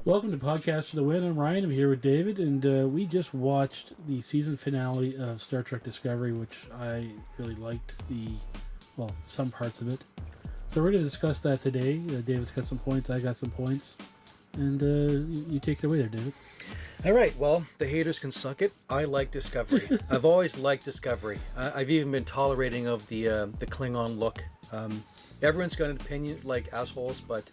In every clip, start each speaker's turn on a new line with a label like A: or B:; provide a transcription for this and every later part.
A: Welcome to Podcast for the Win. I'm Ryan. I'm here with David, and we just watched the season finale of Star Trek Discovery, which I really liked some parts of it. So we're going to discuss that today. David's got some points, I got some points, and you take it away there, David.
B: All right, well, the haters can suck it. I like Discovery. I've always liked Discovery. I've even been tolerating of the Klingon look. Everyone's got an opinion, like assholes, but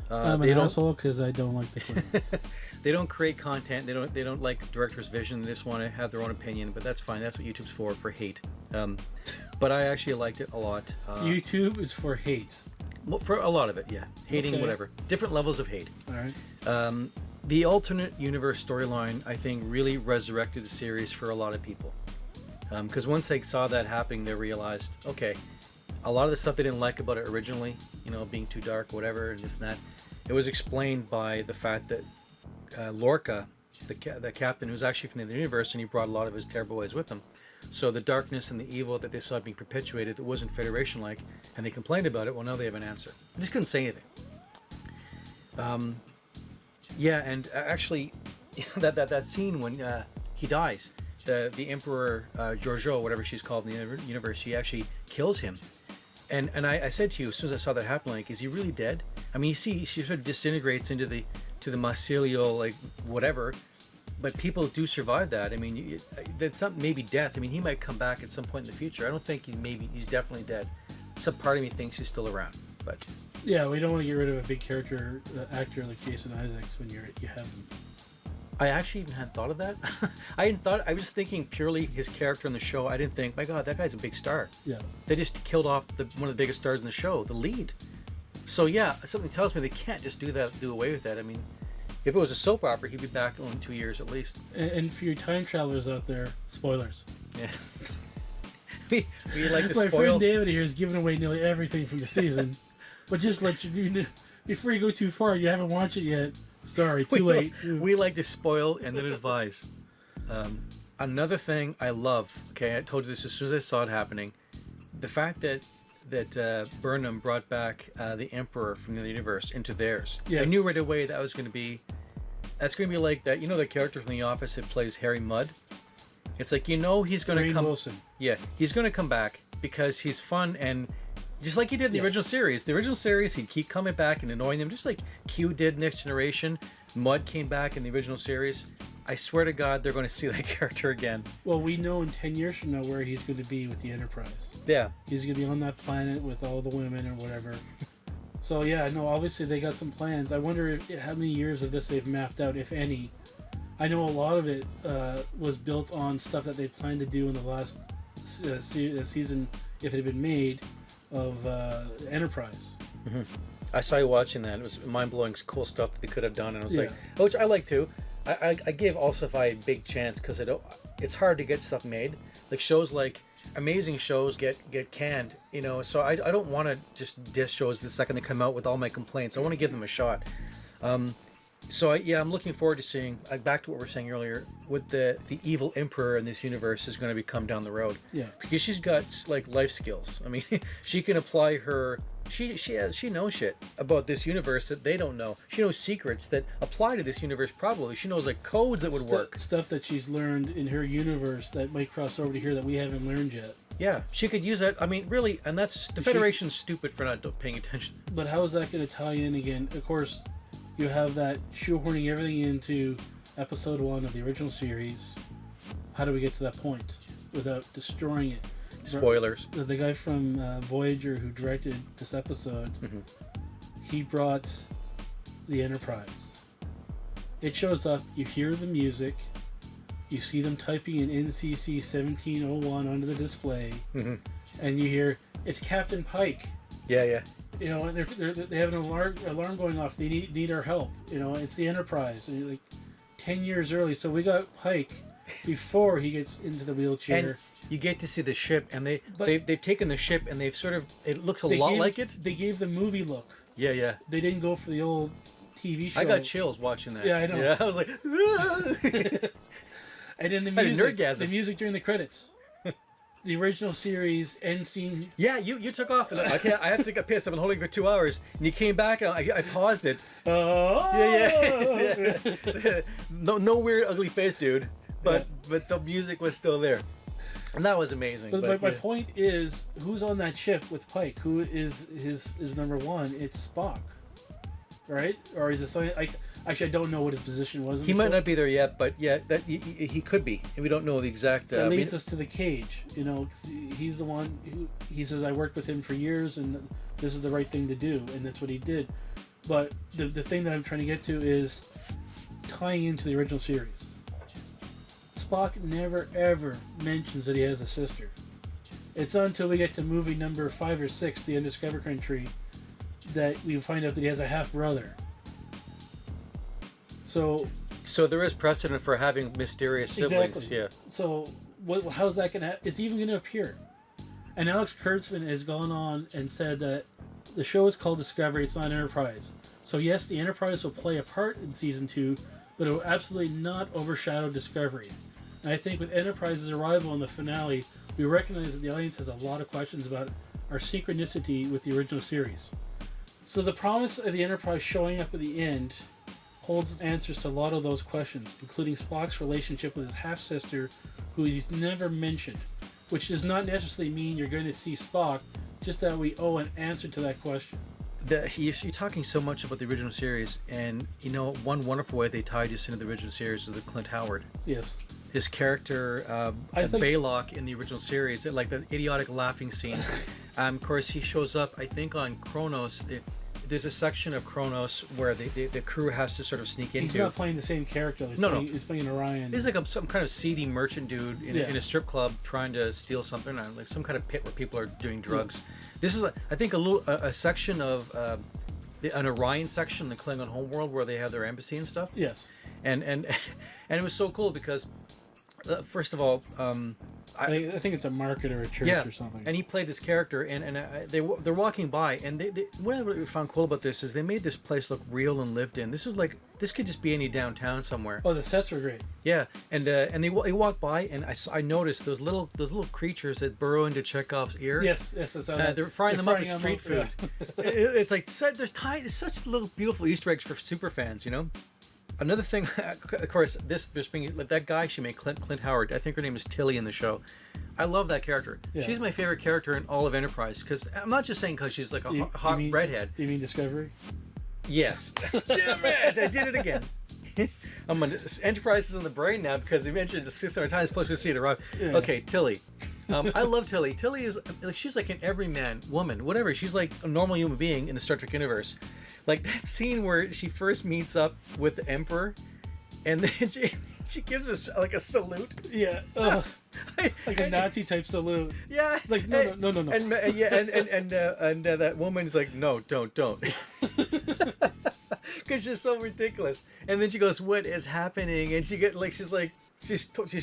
A: I'm an asshole because I don't like the Klingons.
B: They don't create content. They don't like director's vision. They just want to have their own opinion. But that's fine. That's what YouTube's for hate. But I actually liked it a lot.
A: YouTube is for hate.
B: Well, for a lot of it, yeah. Hating,
A: Okay.
B: whatever. Different levels of hate.
A: All right.
B: The alternate universe storyline, I think, really resurrected the series for a lot of people. Because once they saw that happening, they realized, okay, a lot of the stuff they didn't like about it originally, being too dark, whatever, and this and that, it was explained by the fact that Lorca, the captain, who's actually from the universe, and he brought a lot of his terrible ways with him. So the darkness and the evil that they saw being perpetuated that wasn't Federation-like, and they complained about it, well, now they have an answer. They just couldn't say anything. Yeah, and actually, that scene when he dies, the Emperor Giorgio, whatever she's called in the universe, she actually kills him. And I said to you as soon as I saw that happen, like, is he really dead? I mean, you see, she sort of disintegrates into the mycelial, like, whatever. But people do survive that. I mean, that's not maybe death. I mean, he might come back at some point in the future. I don't think he's definitely dead. Some part of me thinks he's still around, but.
A: Yeah, we don't want to get rid of a big character actor like Jason Isaacs when you have him.
B: I actually even hadn't thought of that. I was thinking purely his character in the show. I didn't think, my God, that guy's a big star.
A: Yeah.
B: They just killed off one of the biggest stars in the show, the lead. So yeah, something tells me they can't just do away with that. I mean, if it was a soap opera, he'd be back in 2 years at least.
A: And for your time travelers out there, spoilers.
B: Yeah. we like to
A: My
B: spoil.
A: friend David here is giving away nearly everything from the season. But just let you know, before you go too far, you haven't watched it yet. Sorry, too late.
B: We like to spoil and then advise. Another thing I love, okay, I told you this as soon as I saw it happening, the fact that Burnham brought back the Emperor from the universe into theirs.
A: Yes.
B: I knew right away that's going to be like that. The character from The Office that plays Harry Mudd? It's like, he's going to come.
A: Wilson.
B: Yeah, he's going to come back because he's fun, and just like he did in the original series. The original series, he'd keep coming back and annoying them, just like Q did Next Generation. Mudd came back in the original series. I swear to God, they're going to see that character again.
A: Well, we know in 10 years from now where he's going to be with the Enterprise.
B: Yeah.
A: He's going to be on that planet with all the women or whatever. So, yeah, no, obviously they got some plans. I wonder how many years of this they've mapped out, if any. I know a lot of it was built on stuff that they planned to do in the last season, if it had been made, of Enterprise.
B: Mm-hmm. I saw you watching that. It was mind-blowing, cool stuff that they could have done, and I was like,
A: Yeah.
B: which I like too. I give Ossify a big chance because it's hard to get stuff made. Like shows like amazing shows get canned, so I don't want to just diss shows the second they come out with all my complaints. I want to give them a shot. So I'm looking forward to seeing, back to what we were saying earlier, what the evil emperor in this universe is going to become down the road.
A: Yeah.
B: Because she's got like life skills. I mean, she can apply her. She knows shit about this universe that they don't know. She knows secrets that apply to this universe. Probably she knows like codes that would work.
A: Stuff that she's learned in her universe that might cross over to here that we haven't learned yet.
B: Yeah, she could use that. I mean, really, and that's the Federation's stupid for not paying attention.
A: But how is that going to tie in again? Of course, you have that shoehorning everything into episode 1 of the original series. How do we get to that point without destroying it?
B: Spoilers.
A: The guy from Voyager who directed this episode, he brought the Enterprise. It shows up, you hear the music, you see them typing in NCC 1701 onto the display, and you hear, it's Captain Pike.
B: Yeah.
A: And they have an alarm going off. They need our help. It's the Enterprise. And like 10 years early, so we got Pike before he gets into the wheelchair.
B: And you get to see the ship, and they've taken the ship, and they've sort of, it looks a lot like it.
A: They gave the movie look.
B: Yeah.
A: They didn't go for the old TV show.
B: I got chills watching that.
A: Yeah, I know.
B: Yeah, I was like,
A: and then the
B: I had an
A: music,
B: nerdgasm.
A: the music during the credits. the original series end scene.
B: Yeah, you took off and I have to take a piss. I've been holding it for 2 hours, and you came back and I paused it.
A: Oh.
B: Yeah. No weird ugly face, dude. But the music was still there, and that was amazing.
A: But my point is, who's on that ship with Pike? Who is his number one? It's Spock, right? Or is it something like? Actually, I don't know what his position was.
B: He might not be there yet, but yeah, that he could be, and we don't know the exact.
A: That leads us to the cage. You know, he's the one who he says I worked with him for years, and this is the right thing to do, and that's what he did. But the thing that I'm trying to get to is tying into the original series. Spock never ever mentions that he has a sister. It's not until we get to movie number 5 or 6, The Undiscovered Country, that we find out that he has a half brother. So
B: there is precedent for having mysterious siblings.
A: Exactly.
B: Yeah.
A: So how's that gonna? Is he even gonna appear? And Alex Kurtzman has gone on and said that the show is called Discovery. It's not Enterprise. So yes, the Enterprise will play a part in season 2, but it will absolutely not overshadow Discovery. And I think with Enterprise's arrival in the finale, we recognize that the audience has a lot of questions about our synchronicity with the original series. So the promise of the Enterprise showing up at the end holds answers to a lot of those questions, including Spock's relationship with his half-sister, who he's never mentioned, which does not necessarily mean you're going to see Spock, just that we owe an answer to that question.
B: You're talking so much about the original series, and you know, one wonderful way they tied us into the original series is the Clint Howard.
A: Yes.
B: His character, Baylock in the original series, like the idiotic laughing scene. Of course, he shows up, I think, on Kronos. There's a section of Kronos where the crew has to sort of sneak into.
A: He's not playing the same character. He's playing Orion.
B: He's like some kind of seedy merchant dude in a strip club trying to steal something, like some kind of pit where people are doing drugs. This is, I think, a section of an Orion section in the Klingon homeworld where they have their embassy and stuff.
A: Yes.
B: And it was so cool because, first of all,
A: I think it's a market or a church or something.
B: And he played this character, and they're walking by, and what we found cool about this is they made this place look real and lived in. This could just be any downtown somewhere.
A: Oh, the sets were great.
B: Yeah, and they walk by, and I noticed those little creatures that burrow into Chekhov's ear.
A: Yes,
B: they're frying them up as street food. Yeah. It's like there's such little beautiful Easter eggs for super fans, you know. Another thing, of course, that guy she made, Clint Howard. I think her name is Tilly in the show. I love that character. Yeah. She's my favorite character in all of Enterprise, because I'm not just saying because she's like a hot redhead.
A: You mean Discovery?
B: Yes. Damn it! I did it again. I'm on Enterprise is on the brain now because we mentioned it 600 times. Plus we see it arrive. Yeah. Okay, Tilly. I love Tilly. Tilly is she's like an everyman woman, whatever. She's like a normal human being in the Star Trek universe. Like that scene where she first meets up with the Emperor, and then she gives us like a salute.
A: Yeah, like a Nazi type salute.
B: Yeah,
A: like no.
B: And that woman's like, no, don't, because she's so ridiculous. And then she goes, "What is happening?" And she's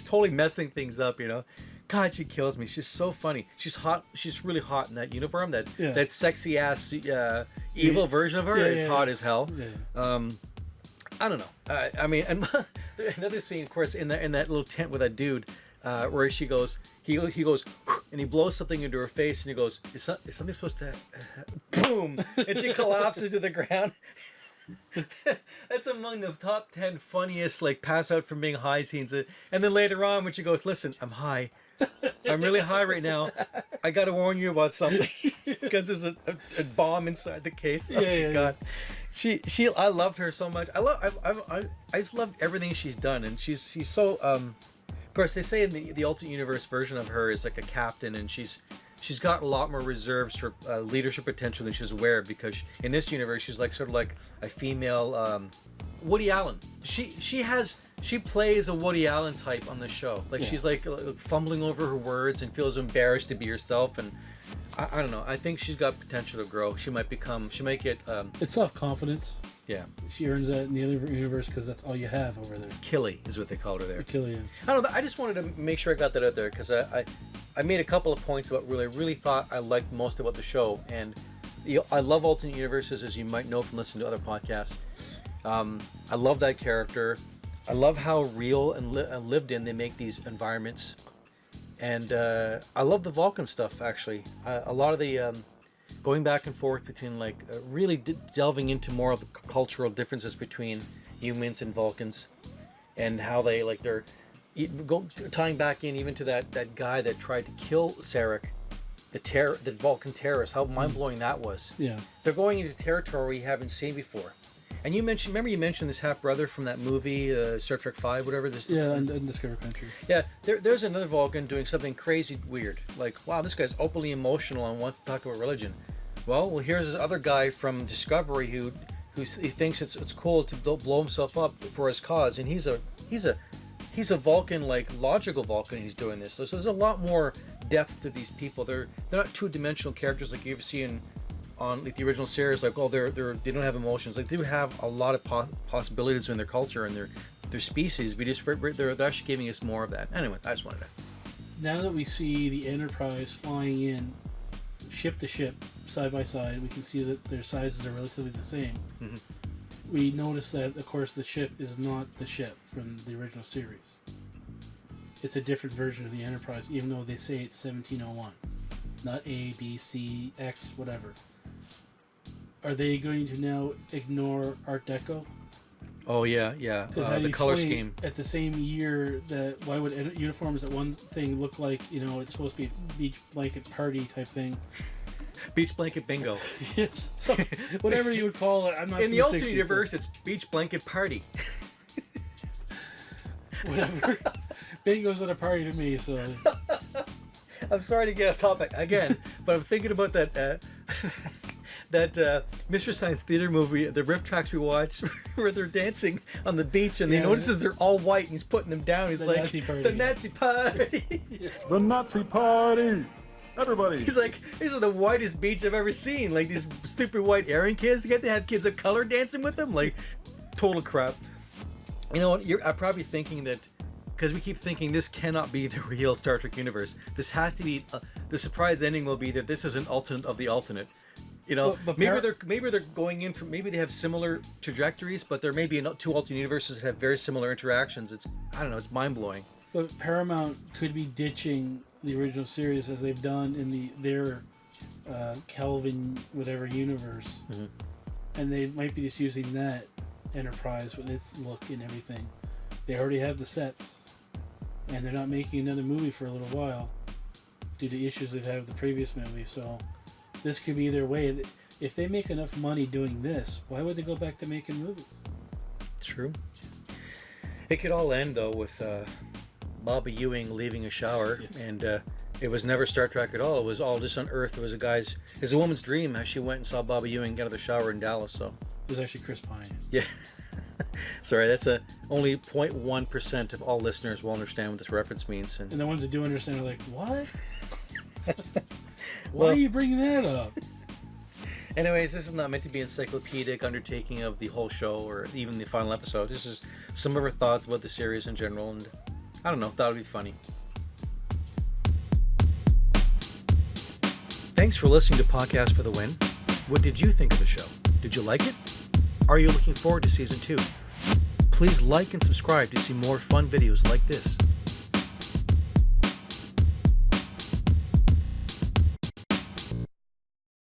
B: totally messing things up, you know. God, she kills me. She's so funny. She's hot. She's really hot in that uniform. That sexy ass evil version of her is hot as hell. Yeah. I don't know. I mean, and another scene, of course, in that little tent with that dude, where he goes, and he blows something into her face, and he goes, "Is something supposed to?" Boom, and she collapses to the ground. That's among the top 10 funniest like pass out from being high scenes. And then later on, when she goes, "Listen, I'm high. I'm really high right now. I got to warn you about something because there's a bomb inside the case." Oh my God. I loved her so much. I've loved everything she's done, and she's so of course they say in the alternate universe version of her is like a captain, and she's got a lot more reserves for leadership potential than she's aware of, because in this universe she's like sort of like a female Woody Allen. She plays a Woody Allen type on the show. Like she's like fumbling over her words and feels embarrassed to be herself, and I don't know. I think she's got potential to grow. She might get.
A: It's self-confidence.
B: Yeah.
A: She earns that in the other universe because that's all you have over there.
B: Killy is what they called her there.
A: Killian.
B: I don't know. I just wanted to make sure I got that out there because I made a couple of points about what I really thought I liked most about the show, and I love alternate universes, as you might know from listening to other podcasts. I love that character. I love how real and lived in they make these environments. And I love the Vulcan stuff, actually. A lot of the going back and forth between, like, really delving into more of the cultural differences between humans and Vulcans, and how they, like, they're tying back in even to that guy that tried to kill Sarek, the Vulcan terrorist. How mind-blowing that was.
A: Yeah.
B: They're going into territory we haven't seen before. And you mentioned this half-brother from that movie, Star Trek V, whatever.
A: Undiscovered Country.
B: Yeah, there's another Vulcan doing something crazy weird. Like, wow, this guy's openly emotional and wants to talk about religion. Well, here's this other guy from Discovery who he thinks it's cool to blow himself up for his cause, and he's a Vulcan, like, logical Vulcan. He's doing this. So there's a lot more depth to these people. They're not two-dimensional characters like you ever see on like the original series, like, oh, they don't have emotions. Like, they do have a lot of possibilities in their culture and their species. They're actually giving us more of that. Anyway, I just wanted to.
A: Now that we see the Enterprise flying in ship to ship, side by side, we can see that their sizes are relatively the same.
B: Mm-hmm.
A: We notice that, of course, the ship is not the ship from the original series. It's a different version of the Enterprise, even though they say it's 1701. Not A, B, C, X, whatever. Are they going to now ignore Art Deco?
B: Oh, yeah. The color scheme.
A: At the same year, why would uniforms at one thing look like, it's supposed to be beach blanket party type thing?
B: Beach blanket bingo.
A: Yes. So, whatever you would call it, I'm not.
B: In the alternate universe, it's beach blanket party.
A: Whatever. Bingo's at a party to me, so.
B: I'm sorry to get off topic again, but I'm thinking about that Mr. Science Theater movie, the riff tracks we watched, where they're dancing on the beach, and he notices they're all white, and he's putting them down. He's like,
A: Nazi party,
B: the Nazi party.
C: The Nazi party. Everybody.
B: He's like, these are the whitest beach I've ever seen. Like, these stupid white Aryan kids, get to have kids of color dancing with them. Like, total crap. You know what? I'm probably thinking that, because we keep thinking this cannot be the real Star Trek universe. This has to be, the surprise ending will be that this is an alternate of the alternate. Maybe they're going in from, maybe they have similar trajectories, but there may be two alternate universes that have very similar interactions. I don't know, it's mind-blowing.
A: But Paramount could be ditching the original series as they've done in their Kelvin whatever universe,
B: mm-hmm.
A: and they might be just using that Enterprise with its look and everything. They already have the sets, and they're not making another movie for a little while due to issues they've had with the previous movie. So this could be their way. If they make enough money doing this, why would they go back to making movies?
B: True. It could all end though with Bobby Ewing leaving a shower, yes. And it was never Star Trek at all. It was all just on Earth. It's a woman's dream how she went and saw Bobby Ewing get out of the shower in Dallas. So
A: it was actually Chris Pine.
B: Yeah. Sorry, that's only 0.1% of all listeners will understand what this reference means. And
A: the ones that do understand are like, what? Why are you bringing that up?
B: Anyways, this is not meant to be an encyclopedic undertaking of the whole show or even the final episode. This is some of our thoughts about the series in general, and I don't know, thought it would be funny. Thanks for listening to Podcast for the Win. What did you think of the show? Did you like it? Are you looking forward to Season 2? Please like and subscribe to see more fun videos like this.